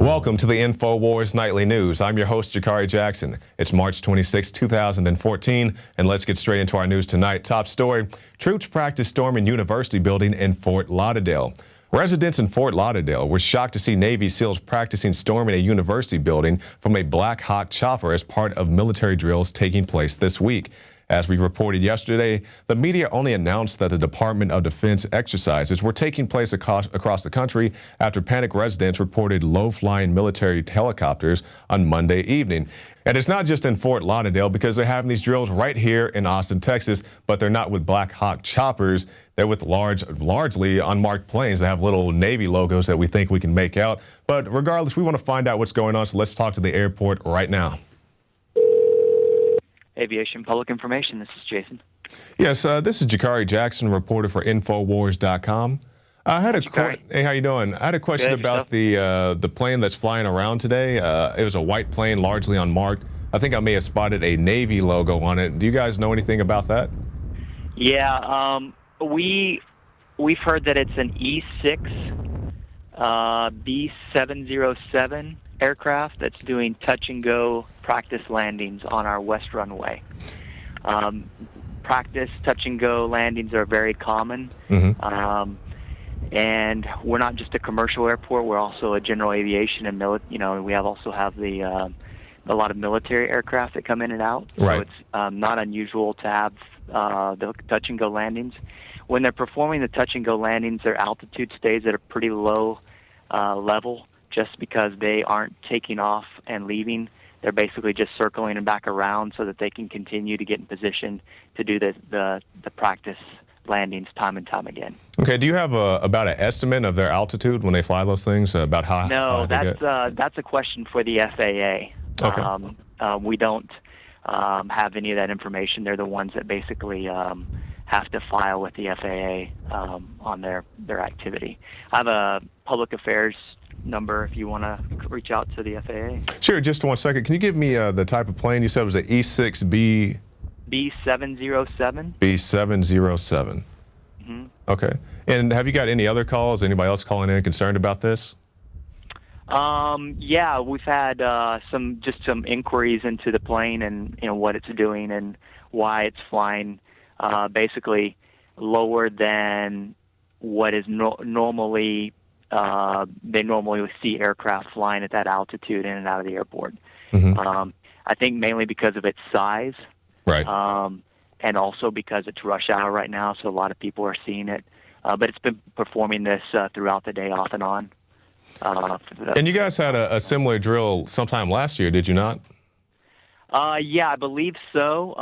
Welcome to the Infowars Nightly News. I'm your host, Jakari Jackson. It's March 26, 2014, and let's get straight into our news tonight. Top story, troops practice storming university building in Fort Lauderdale. Residents in Fort Lauderdale were shocked to see Navy SEALs practicing storming a university building from a Black Hawk chopper as part of military drills taking place this week. As we reported yesterday, the media only announced that the Department of Defense exercises were taking place across the country after panicked residents reported low-flying military helicopters on Monday evening. And it's not just in Fort Lauderdale because they're having these drills right here in Austin, Texas, but they're not with Black Hawk choppers. They're with largely unmarked planes that have little Navy logos that we think we can make out. But regardless, we want to find out what's going on, so let's talk to the airport right now. Aviation Public Information, this is Jason. Yes, this is Jakari Jackson, reporter for Infowars.com. Hey, how you doing? I had a question about the plane that's flying around today. It was a white plane, largely unmarked. I think I may have spotted a Navy logo on it. Do you guys know anything about that? Yeah, we've heard that it's an E6 B707 aircraft that's doing touch-and-go practice landings on our west runway. Practice touch-and-go landings are very common, and we're not just a commercial airport. We're also a general aviation and we also have a lot of military aircraft that come in and out. Right. So it's not unusual to have the touch-and-go landings. When they're performing the touch-and-go landings, their altitude stays at a pretty low level, just because they aren't taking off and leaving. They're basically just circling and back around so that they can continue to get in position to do the practice landings time and time again. Okay, do you have about an estimate of their altitude when they fly those things, about how No, high they get? That's a question for the FAA. Okay. We don't have any of that information. They're the ones that basically have to file with the FAA on their activity. I have a public affairs number if you want to reach out to the FAA. Sure, just 1 second. Can you give me the type of plane? You said it was an E6B... B707. B707. Okay. And have you got any other calls? Anybody else calling in concerned about this? Yeah, we've had some inquiries into the plane and what it's doing and why it's flying basically lower than what is normally they normally see aircraft flying at that altitude in and out of the airport. I think mainly because of its size, right? And also because it's rush hour right now, so a lot of people are seeing it. But it's been performing this throughout the day, off and on. And you guys had a similar drill sometime last year, did you not? Yeah, I believe so.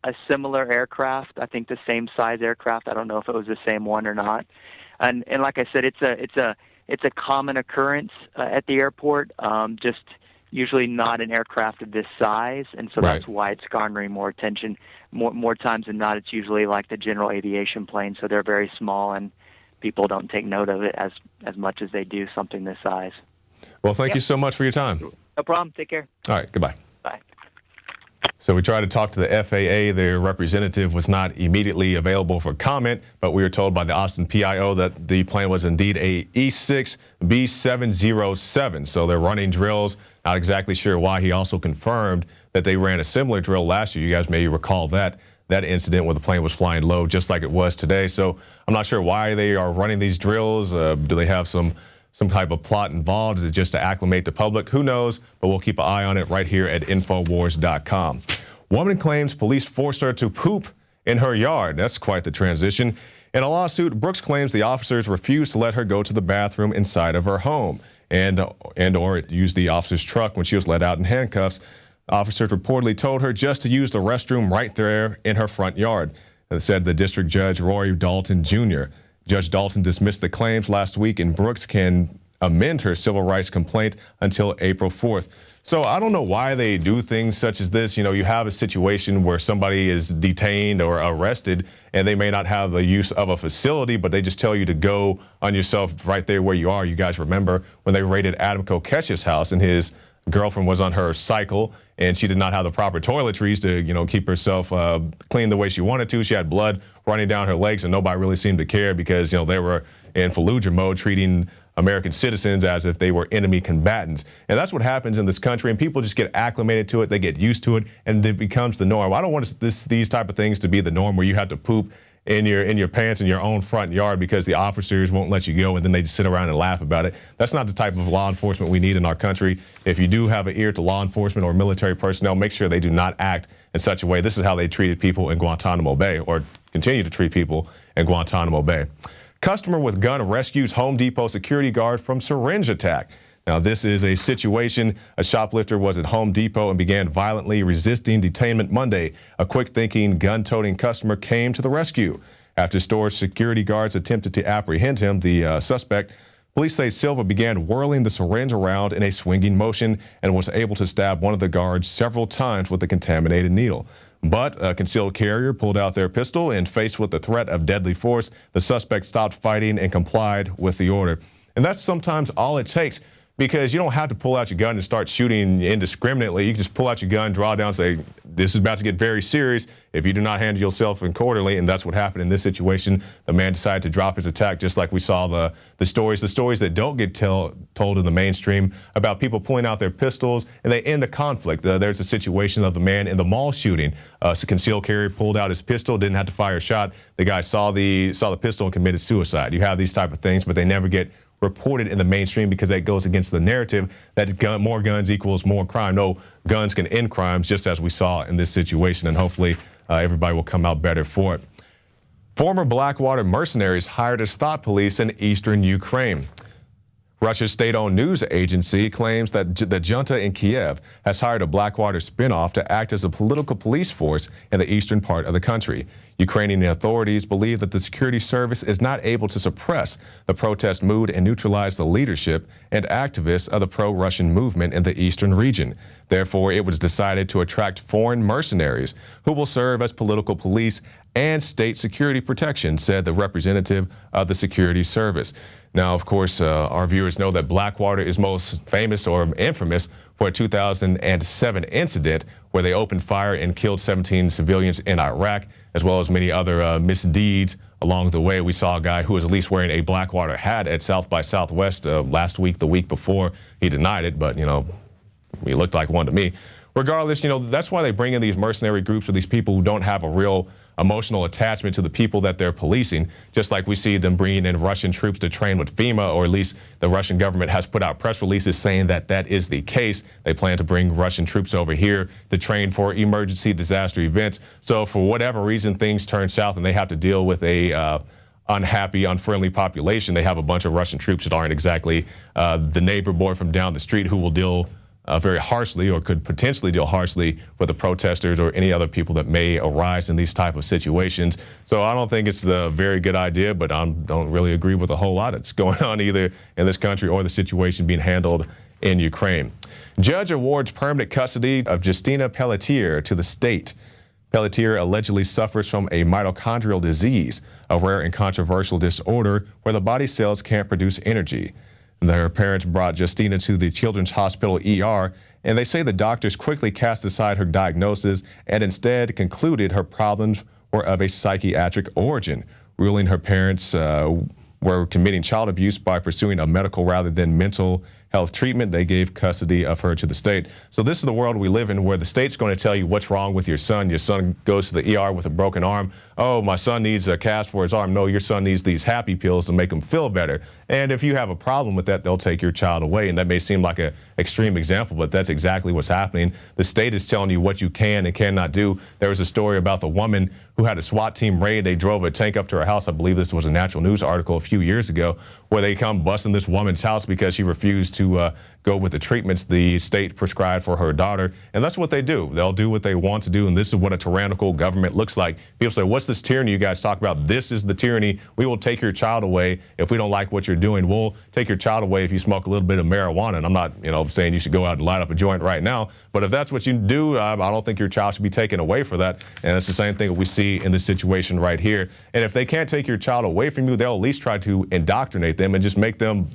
A similar aircraft, I think the same size aircraft. I don't know if it was the same one or not. And like I said, it's a common occurrence at the airport. Just usually not an aircraft of this size, and so that's why it's garnering more attention. More times than not, it's usually like the general aviation plane, so they're very small, and people don't take note of it as much as they do something this size. Well, thank you so much for your time. No problem. Take care. All right. Goodbye. Bye. So we tried to talk to the FAA. Their representative was not immediately available for comment, but we were told by the Austin PIO that the plane was indeed a E6 B707. So they're running drills. Not exactly sure why. He also confirmed that they ran a similar drill last year. You guys may recall that incident where the plane was flying low, just like it was today. So I'm not sure why they are running these drills. Do they have some type of plot involved? Is it just to acclimate the public? Who knows? But we'll keep an eye on it right here at Infowars.com. Woman claims police forced her to poop in her yard. That's quite the transition. In a lawsuit, Brooks claims the officers refused to let her go to the bathroom inside of her home or use the officer's truck when she was let out in handcuffs. Officers reportedly told her just to use the restroom right there in her front yard, said the district judge, Rory Dalton Jr. Judge Dalton dismissed the claims last week, and Brooks can amend her civil rights complaint until April 4th. So I don't know why they do things such as this. You know, you have a situation where somebody is detained or arrested, and they may not have the use of a facility, but they just tell you to go on yourself right there where you are. You guys remember when they raided Adam Kokesh's house, and his girlfriend was on her cycle, and she did not have the proper toiletries to, keep herself clean the way she wanted to. She had blood running down her legs, and nobody really seemed to care because, they were in Fallujah mode treating American citizens as if they were enemy combatants. And that's what happens in this country, and people just get acclimated to it, they get used to it, and it becomes the norm. I don't want these type of things to be the norm where you have to poop in your pants in your own front yard because the officers won't let you go and then they just sit around and laugh about it. That's not the type of law enforcement we need in our country. If you do have an ear to law enforcement or military personnel, make sure they do not act in such a way. This is how they treated people in Guantanamo Bay, or continue to treat people in Guantanamo Bay. Customer with gun rescues Home Depot security guard from syringe attack. Now, this is a situation. A shoplifter was at Home Depot and began violently resisting detainment Monday. A quick-thinking, gun-toting customer came to the rescue. After store security guards attempted to apprehend him, the suspect, police say Silva began whirling the syringe around in a swinging motion and was able to stab one of the guards several times with the contaminated needle. But a concealed carrier pulled out their pistol, and faced with the threat of deadly force, the suspect stopped fighting and complied with the order. And that's sometimes all it takes, because you don't have to pull out your gun and start shooting indiscriminately. You can just pull out your gun, draw down, say, this is about to get very serious if you do not handle yourself accordingly. And that's what happened in this situation. The man decided to drop his attack, just like we saw the stories that don't get told in the mainstream about people pulling out their pistols and they end the conflict. There's a situation of the man in the mall shooting. A concealed carrier pulled out his pistol, didn't have to fire a shot. The guy saw the pistol and committed suicide. You have these type of things, but they never get reported in the mainstream because that goes against the narrative that more guns equals more crime. No, guns can end crimes, just as we saw in this situation, and hopefully everybody will come out better for it. Former Blackwater mercenaries hired as thought police in eastern Ukraine. Russia's state-owned news agency claims that the junta in Kiev has hired a Blackwater spinoff to act as a political police force in the eastern part of the country. Ukrainian authorities believe that the security service is not able to suppress the protest mood and neutralize the leadership and activists of the pro-Russian movement in the eastern region. Therefore, it was decided to attract foreign mercenaries who will serve as political police and state security protection, said the representative of the security service. Now, of course, our viewers know that Blackwater is most famous or infamous for a 2007 incident where they opened fire and killed 17 civilians in Iraq, as well as many other misdeeds along the way. We saw a guy who was at least wearing a Blackwater hat at South by Southwest last week, the week before. He denied it, but, he looked like one to me. Regardless, that's why they bring in these mercenary groups or these people who don't have a real emotional attachment to the people that they're policing, just like we see them bringing in Russian troops to train with FEMA, or at least the Russian government has put out press releases saying that that is the case. They plan to bring Russian troops over here to train for emergency disaster events. So for whatever reason, things turn south and they have to deal with a unhappy, unfriendly population. They have a bunch of Russian troops that aren't exactly the neighbor boy from down the street who will deal very harshly, or could potentially deal harshly, with the protesters or any other people that may arise in these type of situations. So I don't think it's a very good idea, but I don't really agree with a whole lot that's going on either in this country or the situation being handled in Ukraine. Judge awards permanent custody of Justina Pelletier to the state. Pelletier allegedly suffers from a mitochondrial disease, a rare and controversial disorder where the body cells can't produce energy. Their parents brought Justina to the Children's Hospital ER, and they say the doctors quickly cast aside her diagnosis and instead concluded her problems were of a psychiatric origin, ruling her parents were committing child abuse by pursuing a medical rather than mental health treatment. They gave custody of her to the state. So this is the world we live in, where the state's going to tell you what's wrong with your son. Your son goes to the ER with a broken arm. Oh, my son needs a cast for his arm. No, your son needs these happy pills to make him feel better. And if you have a problem with that, they'll take your child away. And that may seem like an extreme example, but that's exactly what's happening. The state is telling you what you can and cannot do. There was a story about the woman who had a SWAT team raid. They drove a tank up to her house. I believe this was a Natural News article a few years ago, where they come busting this woman's house because she refused to go with the treatments the state prescribed for her daughter. And that's what they do. They'll do what they want to do. And this is what a tyrannical government looks like. People say, what's this tyranny you guys talk about? This is the tyranny. We will take your child away if we don't like what you're doing. We'll take your child away if you smoke a little bit of marijuana. And I'm not, saying you should go out and light up a joint right now. But if that's what you do, I don't think your child should be taken away for that. And it's the same thing that we see in this situation right here. And if they can't take your child away from you, they'll at least try to indoctrinate them and just make them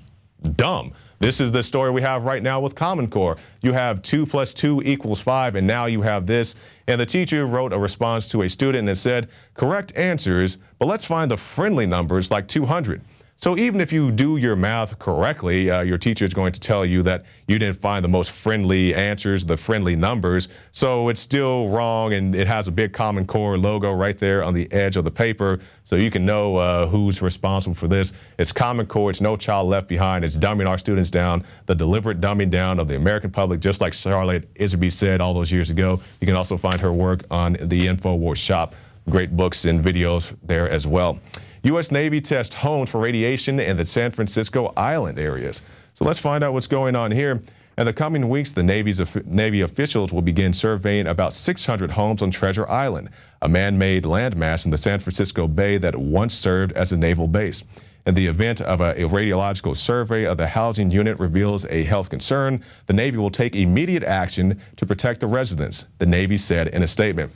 dumb. This is the story we have right now with Common Core. You have 2 + 2 = 5, and now you have this. And the teacher wrote a response to a student and said, correct answers, but let's find the friendly numbers like 200. So even if you do your math correctly, your teacher is going to tell you that you didn't find the most friendly answers, the friendly numbers. So it's still wrong, and it has a big Common Core logo right there on the edge of the paper, so you can know who's responsible for this. It's Common Core. It's No Child Left Behind. It's dumbing our students down, the deliberate dumbing down of the American public, just like Charlotte Iserby said all those years ago. You can also find her work on the Infowars shop. Great books and videos there as well. U.S. Navy tests homes for radiation in the San Francisco Island areas. So let's find out what's going on here. In the coming weeks, the Navy officials will begin surveying about 600 homes on Treasure Island, a man-made landmass in the San Francisco Bay that once served as a naval base. In the event of a radiological survey of the housing unit reveals a health concern, the Navy will take immediate action to protect the residents, the Navy said in a statement.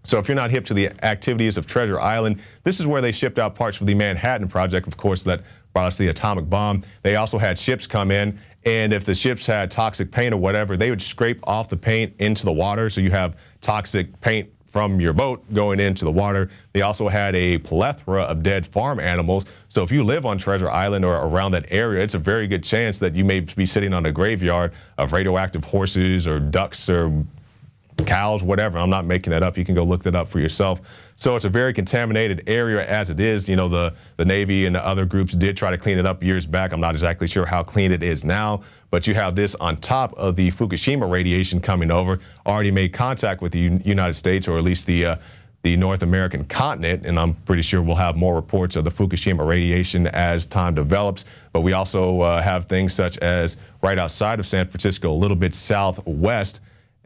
So if you're not hip to the activities of Treasure Island, this is where they shipped out parts for the Manhattan Project, of course, that brought us the atomic bomb. They also had ships come in, and if the ships had toxic paint or whatever, they would scrape off the paint into the water, so you have toxic paint from your boat going into the water. They also had a plethora of dead farm animals. So if you live on Treasure Island or around that area, it's a very good chance that you may be sitting on a graveyard of radioactive horses or ducks or cows, whatever. I'm not making that up. You can go look that up for yourself. So it's a very contaminated area as it is. You know, the Navy and the other groups did try to clean it up years back. I'm not exactly sure how clean it is now, but you have this on top of the Fukushima radiation coming over, already made contact with the United States, or at least the North American continent, and I'm pretty sure we'll have more reports of the Fukushima radiation as time develops. But we also have things such as right outside of San Francisco, a little bit southwest,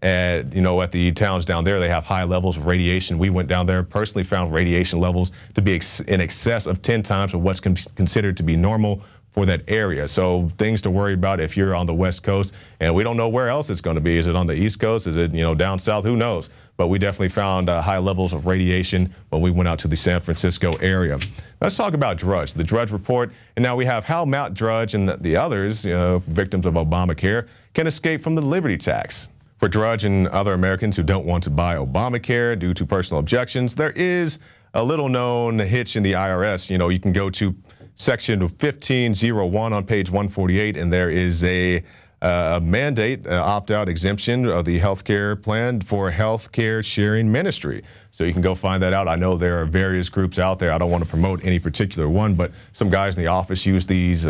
and, you know, at the towns down there, they have high levels of radiation. We went down there, personally found radiation levels to be in excess of 10 times of what's considered to be normal for that area. So things to worry about if you're on the West Coast, and we don't know where else it's going to be. Is it on the East Coast? Is it, you know, down south? Who knows? But we definitely found high levels of radiation when we went out to the San Francisco area. Let's talk about Drudge, the Drudge report. And now we have how Mount Drudge and the others, you know, victims of Obamacare, can escape from the liberty tax. For Drudge and other Americans who don't want to buy Obamacare due to personal objections, there is a little known hitch in the IRS. You know, you can go to section 1501 on page 148, and there is a mandate, opt-out exemption of the health care plan for health care sharing ministry. So you can go find that out. I know there are various groups out there. I don't want to promote any particular one, but some guys in the office use these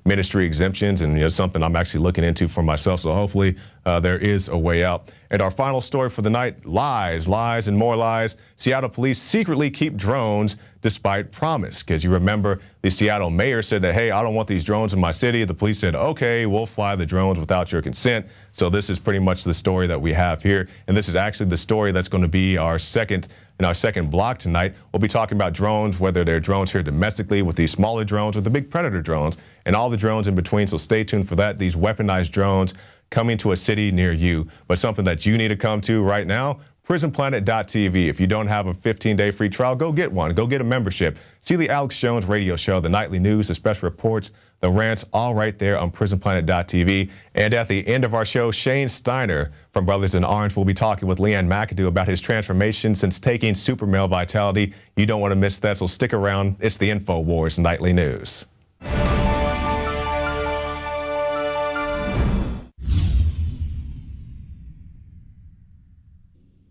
ministry exemptions, and, you know, something I'm actually looking into for myself. So hopefully there is a way out. And our final story for the night: lies, lies, and more lies. Seattle police secretly keep drones despite promise. Because you remember the Seattle mayor said that, hey, I don't want these drones in my city. The police said, okay, we'll fly the drones without your consent. So this is pretty much the story that we have here. And this is actually the story that's going to be our second block tonight. We'll be talking about drones, whether they're drones here domestically with these smaller drones or the big predator drones and all the drones in between. So stay tuned for that. These weaponized drones coming to a city near you. But something that you need to come to right now: PrisonPlanet.tv. If you don't have a 15-day free trial, go get one. Go get a membership. See the Alex Jones radio show, the nightly news, the special reports, the rants, all right there on PrisonPlanet.tv. And at the end of our show, Shane Steiner from Brothers in Orange will be talking with Leanne McAdoo about his transformation since taking super male vitality. You don't want to miss that, so stick around. It's the Infowars Nightly News.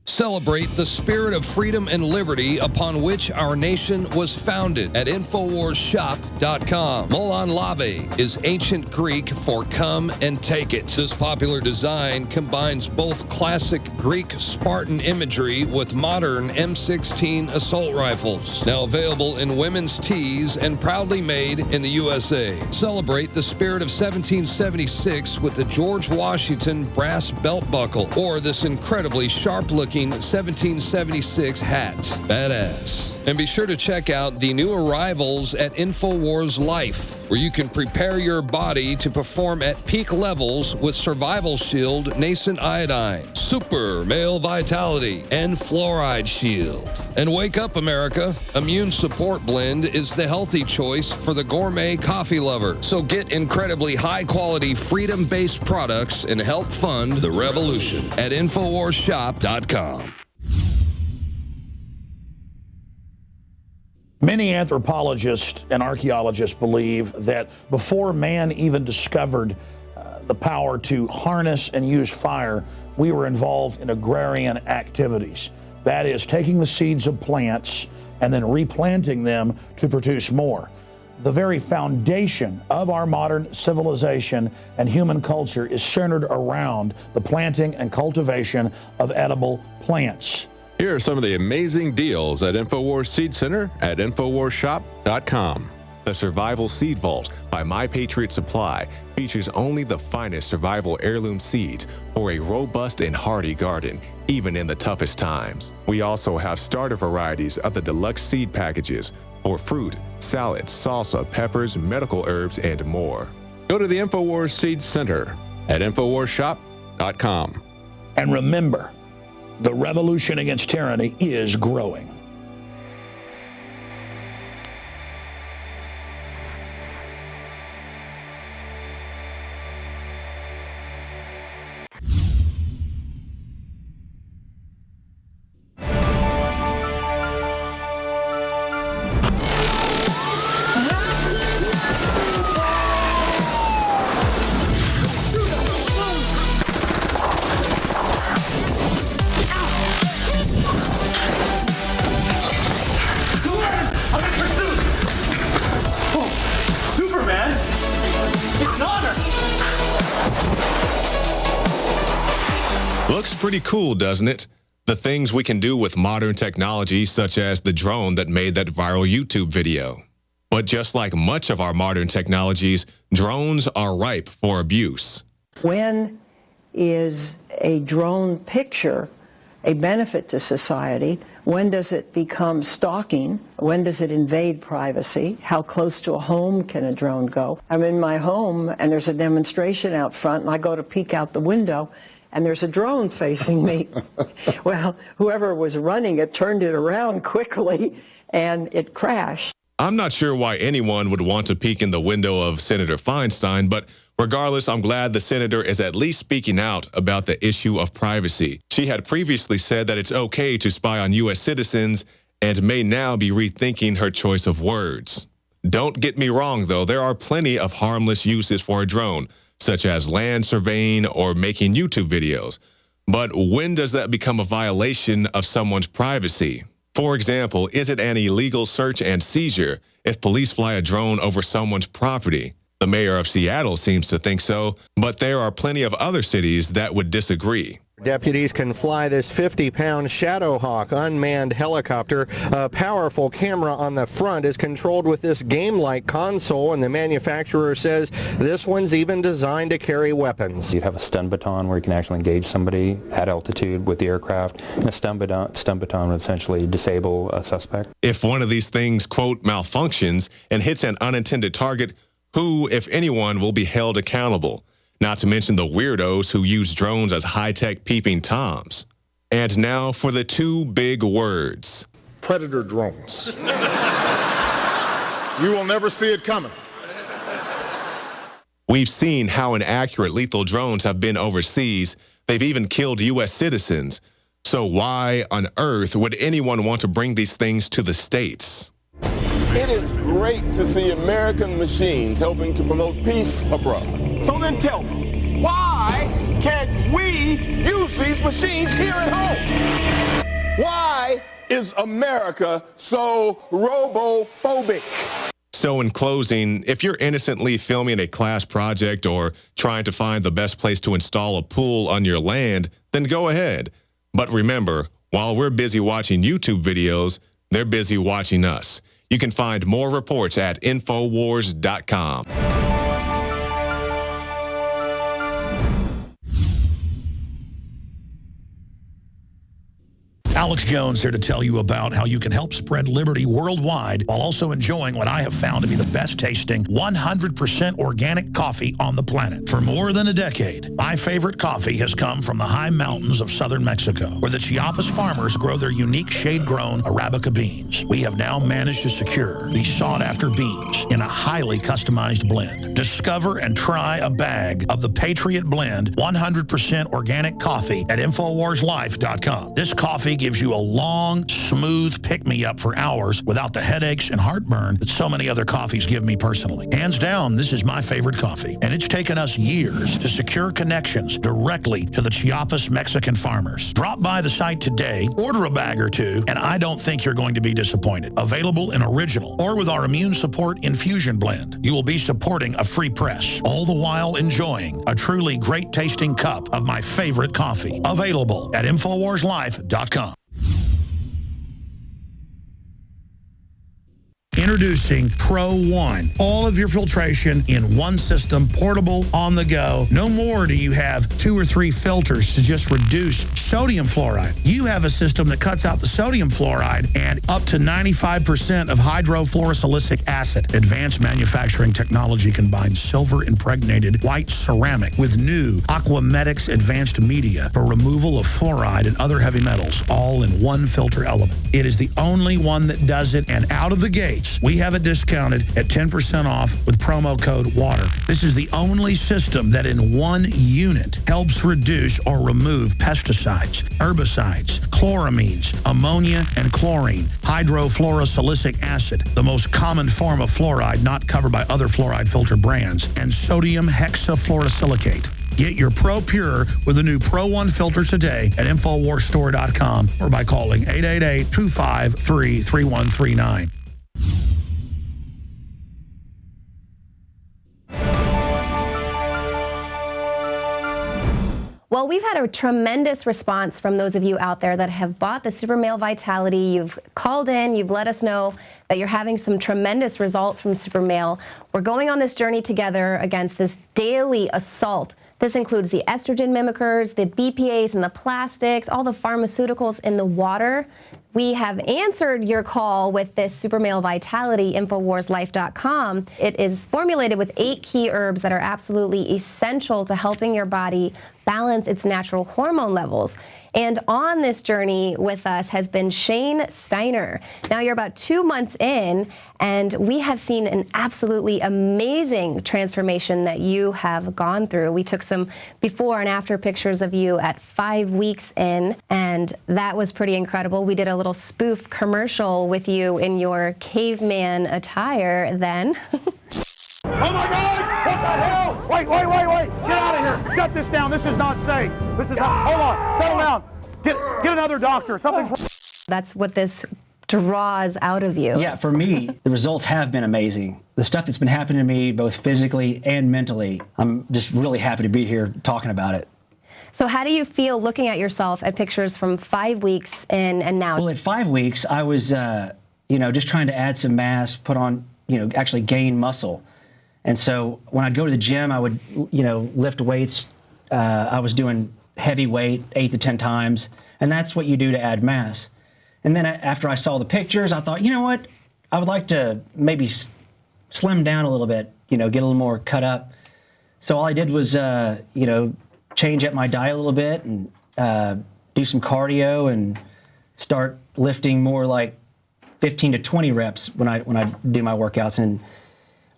Celebrate the spirit of freedom and liberty upon which our nation was founded at InfoWarsShop.com. Molon Lave is ancient Greek for come and take it. This popular design combines both classic Greek Spartan imagery with modern M16 assault rifles. Now available in women's tees and proudly made in the USA. Celebrate the spirit of 1776 with the George Washington brass belt buckle, or this incredibly sharp-looking 1776 hat. Badass. And be sure to check out the new arrivals at Infowars Life, where you can prepare your body to perform at peak levels with Survival Shield, Nascent Iodine, Super Male Vitality, and Fluoride Shield. And wake up, America. Immune Support Blend is the healthy choice for the gourmet coffee lover. So get incredibly high-quality, freedom-based products and help fund the revolution at InfoWarsShop.com. Many anthropologists and archaeologists believe that before man even discovered the power to harness and use fire, we were involved in agrarian activities. That is, taking the seeds of plants and then replanting them to produce more. The very foundation of our modern civilization and human culture is centered around the planting and cultivation of edible plants. Here are some of the amazing deals at Infowars Seed Center at InfowarsShop.com. The Survival Seed Vault by My Patriot Supply features only the finest survival heirloom seeds for a robust and hardy garden, even in the toughest times. We also have starter varieties of the deluxe seed packages for fruit, salads, salsa, peppers, medical herbs, and more. Go to the Infowars Seed Center at InfowarsShop.com. And remember, the revolution against tyranny is growing. Looks pretty cool, doesn't it? The things we can do with modern technology, such as the drone that made that viral YouTube video. But just like much of our modern technologies, drones are ripe for abuse. When is a drone picture a benefit to society? When does it become stalking? When does it invade privacy? How close to a home can a drone go? I'm in my home and there's a demonstration out front and I go to peek out the window and there's a drone facing me. Well, whoever was running it turned it around quickly and it crashed. I'm not sure why anyone would want to peek in the window of Senator Feinstein, but regardless, I'm glad the senator is at least speaking out about the issue of privacy. She had previously said that it's okay to spy on U.S. citizens and may now be rethinking her choice of words. Don't get me wrong, though, there are plenty of harmless uses for a drone, such as land surveying or making YouTube videos. But when does that become a violation of someone's privacy? For example, is it an illegal search and seizure if police fly a drone over someone's property? The mayor of Seattle seems to think so, but there are plenty of other cities that would disagree. Deputies can fly this 50-pound Shadowhawk unmanned helicopter. A powerful camera on the front is controlled with this game-like console, and the manufacturer says this one's even designed to carry weapons. You'd have a stun baton where you can actually engage somebody at altitude with the aircraft, and a stun baton would essentially disable a suspect. If one of these things, quote, malfunctions and hits an unintended target, who, if anyone, will be held accountable? Not to mention the weirdos who use drones as high-tech peeping toms. And now for the two big words. Predator drones. You will never see it coming. We've seen how inaccurate lethal drones have been overseas. They've even killed U.S. citizens. So why on earth would anyone want to bring these things to the States? It is great to see American machines helping to promote peace abroad. So then tell me, why can't we use these machines here at home? Why is America so robophobic? So in closing, if you're innocently filming a class project or trying to find the best place to install a pool on your land, then go ahead. But remember, while we're busy watching YouTube videos, they're busy watching us. You can find more reports at Infowars.com. Alex Jones here to tell you about how you can help spread liberty worldwide while also enjoying what I have found to be the best tasting 100% organic coffee on the planet. For more than a decade, my favorite coffee has come from the high mountains of southern Mexico, where the Chiapas farmers grow their unique shade-grown Arabica beans. We have now managed to secure these sought-after beans in a highly customized blend. Discover and try a bag of the Patriot Blend 100% organic coffee at InfoWarsLife.com. This coffee gives gives you a long, smooth pick-me-up for hours without the headaches and heartburn that so many other coffees give me personally. Hands down, this is my favorite coffee, and it's taken us years to secure connections directly to the Chiapas Mexican farmers. Drop by the site today, order a bag or two, and I don't think you're going to be disappointed. Available in original or with our immune support infusion blend. You will be supporting a free press, all the while enjoying a truly great-tasting cup of my favorite coffee. Available at InfoWarsLife.com. Introducing Pro One. All of your filtration in one system, portable, on the go. No more do you have 2 or 3 filters to just reduce sodium fluoride. You have a system that cuts out the sodium fluoride and up to 95% of hydrofluorosilicic acid. Advanced manufacturing technology combines silver-impregnated white ceramic with new Aquamedics advanced media for removal of fluoride and other heavy metals, all in one filter element. It is the only one that does it, and out of the gates, we have it discounted at 10% off with promo code WATER. This is the only system that in one unit helps reduce or remove pesticides, herbicides, chloramines, ammonia, and chlorine, hydrofluorosilicic acid, the most common form of fluoride not covered by other fluoride filter brands, and sodium hexafluorosilicate. Get your Pro Pure with the new Pro One filters today at InfoWarsStore.com or by calling 888-253-3139. Well, we've had a tremendous response from those of you out there that have bought the Super Male Vitality. You've called in, you've let us know that you're having some tremendous results from Super Male. We're going on this journey together against this daily assault. This includes the estrogen mimickers, the BPAs and the plastics, all the pharmaceuticals in the water. We have answered your call with this Super Male Vitality, InfoWarsLife.com. It is formulated with 8 key herbs that are absolutely essential to helping your body balance its natural hormone levels. And on this journey with us has been Shane Steiner. Now you're about 2 months in, and we have seen an absolutely amazing transformation that you have gone through. We took some before and after pictures of you at 5 weeks in, and that was pretty incredible. We did a little spoof commercial with you in your caveman attire then. Oh my God! What the hell? Wait! Get out of here! Shut this down. This is not safe. This is not. Hold on. Settle down. Get another doctor. Something's wrong. That's what this draws out of you. Yeah, for me, the results have been amazing. The stuff that's been happening to me, both physically and mentally, I'm just really happy to be here talking about it. So how do you feel looking at yourself at pictures from 5 weeks in and now? Well, at 5 weeks, I was, just trying to add some mass, put on, actually gain muscle. And so when I'd go to the gym, I would, lift weights. I was doing heavy weight 8 to 10 times, and that's what you do to add mass. And then after I saw the pictures, I thought, you know what? I would like to maybe slim down a little bit, get a little more cut up. So all I did was, change up my diet a little bit and do some cardio and start lifting more like 15 to 20 reps when I do my workouts. And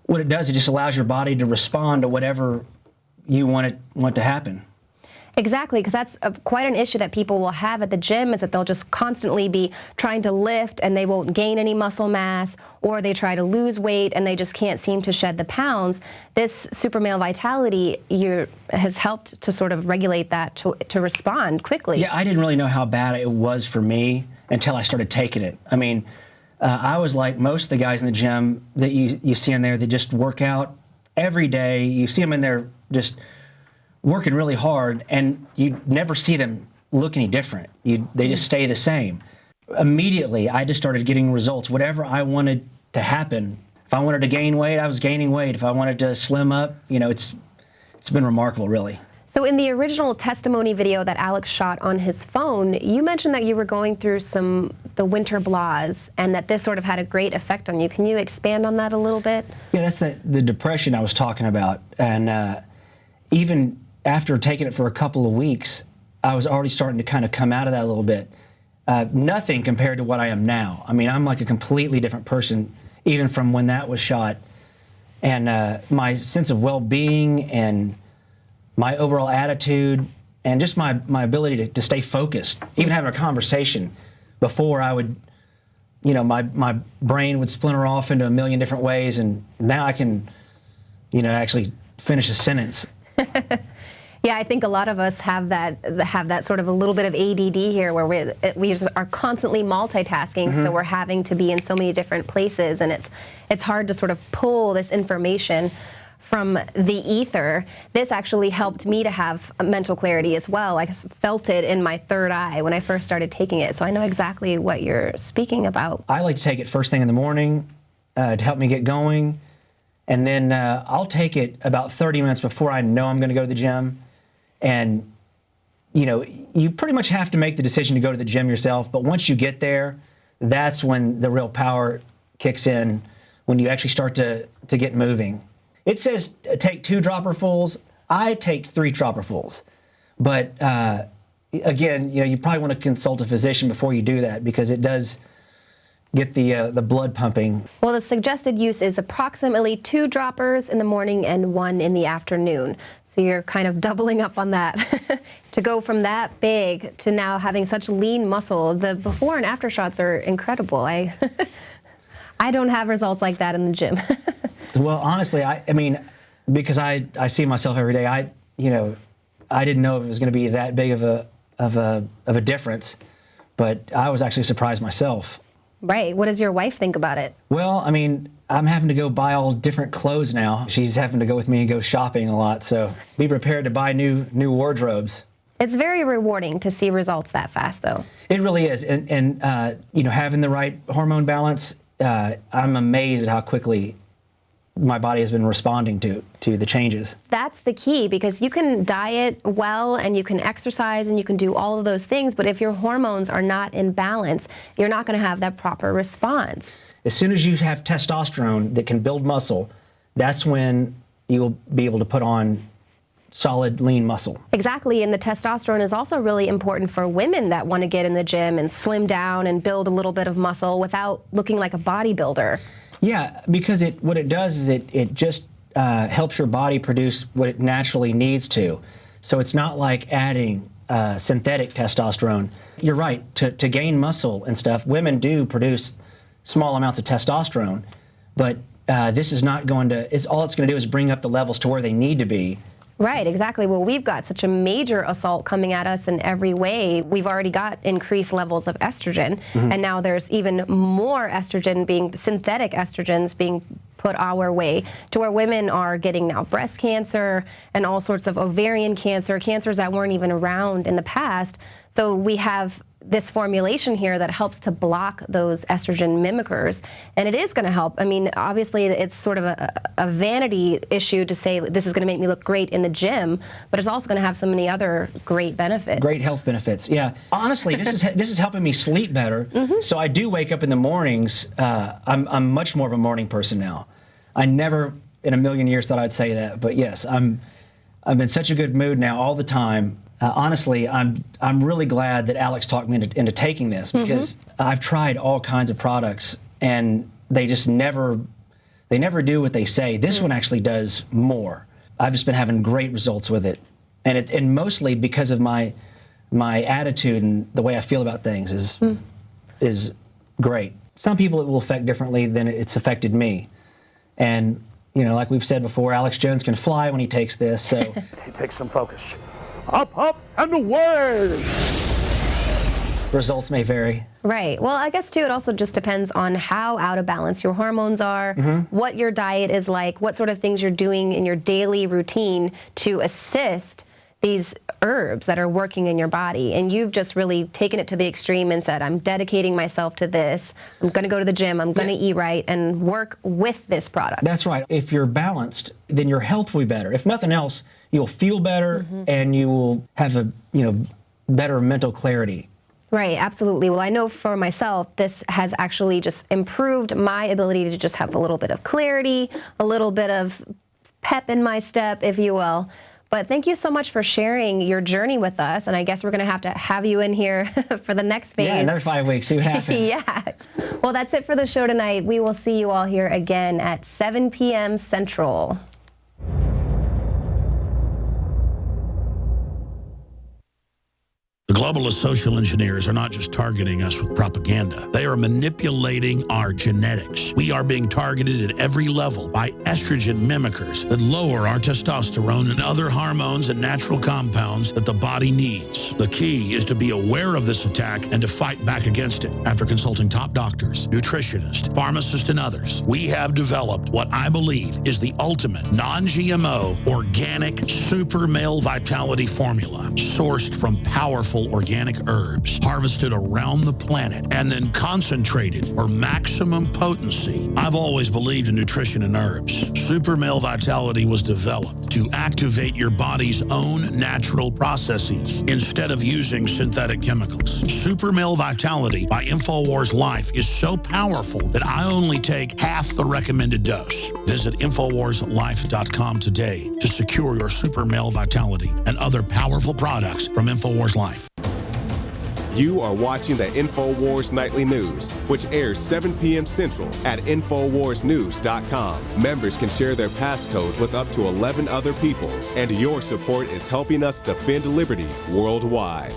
what it does, it just allows your body to respond to whatever you want to happen. Exactly, because that's quite an issue that people will have at the gym, is that they'll just constantly be trying to lift and they won't gain any muscle mass, or they try to lose weight and they just can't seem to shed the pounds. This Super Male Vitality has helped to sort of regulate that to respond quickly. Yeah, I didn't really know how bad it was for me until I started taking it. I mean, I was like most of the guys in the gym that you see in there that just work out every day. You see them in there just working really hard, and you never see them look any different. They just stay the same. Immediately, I just started getting results. Whatever I wanted to happen, if I wanted to gain weight, I was gaining weight. If I wanted to slim up, it's been remarkable, really. So in the original testimony video that Alex shot on his phone, you mentioned that you were going through the winter blahs and that this sort of had a great effect on you. Can you expand on that a little bit? Yeah, that's the depression I was talking about. And even after taking it for a couple of weeks, I was already starting to kind of come out of that a little bit. Nothing compared to what I am now. I mean, I'm like a completely different person, even from when that was shot. And my sense of well-being and my overall attitude and just my ability to stay focused, even having a conversation, before I would, my brain would splinter off into a million different ways, and now I can, actually finish a sentence. Yeah, I think a lot of us have that sort of a little bit of ADD here, where we just are constantly multitasking, so we're having to be in so many different places, and it's hard to sort of pull this information from the ether. This actually helped me to have mental clarity as well. I felt it in my third eye when I first started taking it, so I know exactly what you're speaking about. I like to take it first thing in the morning to help me get going, and then I'll take it about 30 minutes before I know I'm going to go to the gym. And, you pretty much have to make the decision to go to the gym yourself, but once you get there, that's when the real power kicks in, when you actually start to get moving. It says take 2 dropperfuls. I take 3 dropperfuls. But again, you probably want to consult a physician before you do that, because it does get the blood pumping. Well, the suggested use is approximately 2 droppers in the morning and 1 in the afternoon. So you're kind of doubling up on that. To go from that big to now having such lean muscle, the before and after shots are incredible. I don't have results like that in the gym. Well, honestly, I mean, because I see myself every day, I didn't know if it was going to be that big of a difference, but I was actually surprised myself. Right. What does your wife think about it? Well, I mean, I'm having to go buy all different clothes now. She's having to go with me and go shopping a lot, so be prepared to buy new wardrobes. It's very rewarding to see results that fast, though. It really is, and having the right hormone balance, I'm amazed at how quickly my body has been responding to the changes. That's the key, because you can diet well and you can exercise and you can do all of those things, but if your hormones are not in balance, you're not going to have that proper response. As soon as you have testosterone that can build muscle, that's when you'll be able to put on solid, lean muscle. Exactly, and the testosterone is also really important for women that want to get in the gym and slim down and build a little bit of muscle without looking like a bodybuilder. Yeah, because what it does is it just helps your body produce what it naturally needs to. So it's not like adding synthetic testosterone. You're right, to gain muscle and stuff, women do produce small amounts of testosterone, but this is not going to, all it's going to do is bring up the levels to where they need to be. Right, exactly. Well, we've got such a major assault coming at us in every way. We've already got increased levels of estrogen, and now there's even more estrogen synthetic estrogens being put our way, to where women are getting now breast cancer and all sorts of ovarian cancer, cancers that weren't even around in the past. So we have this formulation here that helps to block those estrogen mimickers, and it is going to help. I mean, obviously it's sort of a vanity issue to say this is going to make me look great in the gym, but it's also going to have so many other great benefits. Great health benefits, yeah. Honestly, this is helping me sleep better. So I do wake up in the mornings. I'm much more of a morning person now. I never in a million years thought I'd say that, but yes, I'm in such a good mood now all the time. Honestly, I'm really glad that Alex talked me into taking this, because I've tried all kinds of products and they just never do what they say. This one actually does more. I've just been having great results with it, and mostly because of my attitude and the way I feel about things is great. Some people it will affect differently than it's affected me, and like we've said before, Alex Jones can fly when he takes this. So He takes some focus. Up, up, and away! Results may vary. Right. Well, I guess, too, it also just depends on how out of balance your hormones are, what your diet is like, what sort of things you're doing in your daily routine to assist these herbs that are working in your body. And you've just really taken it to the extreme and said, I'm dedicating myself to this. I'm going to go to the gym. I'm going to eat right and work with this product. That's right. If you're balanced, then your health will be better. If nothing else, you'll feel better and you will have a better mental clarity. Right, absolutely. Well, I know for myself, this has actually just improved my ability to just have a little bit of clarity, a little bit of pep in my step, if you will. But thank you so much for sharing your journey with us, and I guess we're going to have you in here for the next phase. Yeah, another 5 weeks, see what happens. Yeah. Well, that's it for the show tonight. We will see you all here again at 7 p.m. Central. The globalist social engineers are not just targeting us with propaganda. They are manipulating our genetics. We are being targeted at every level by estrogen mimickers that lower our testosterone and other hormones and natural compounds that the body needs. The key is to be aware of this attack and to fight back against it. After consulting top doctors, nutritionists, pharmacists, and others, we have developed what I believe is the ultimate non-GMO organic super male vitality formula, sourced from powerful organic herbs harvested around the planet and then concentrated for maximum potency. I've always believed in nutrition and herbs. Super male vitality was developed to activate your body's own natural processes instead of using synthetic chemicals. Super male vitality by Infowars Life is so powerful that I only take half the recommended dose. Visit InfoWarsLife.com today to secure your super male vitality and other powerful products from Infowars Life. You are watching the Infowars Nightly News, which airs 7 p.m. Central at InfoWarsNews.com. Members can share their passcodes with up to 11 other people, and your support is helping us defend liberty worldwide.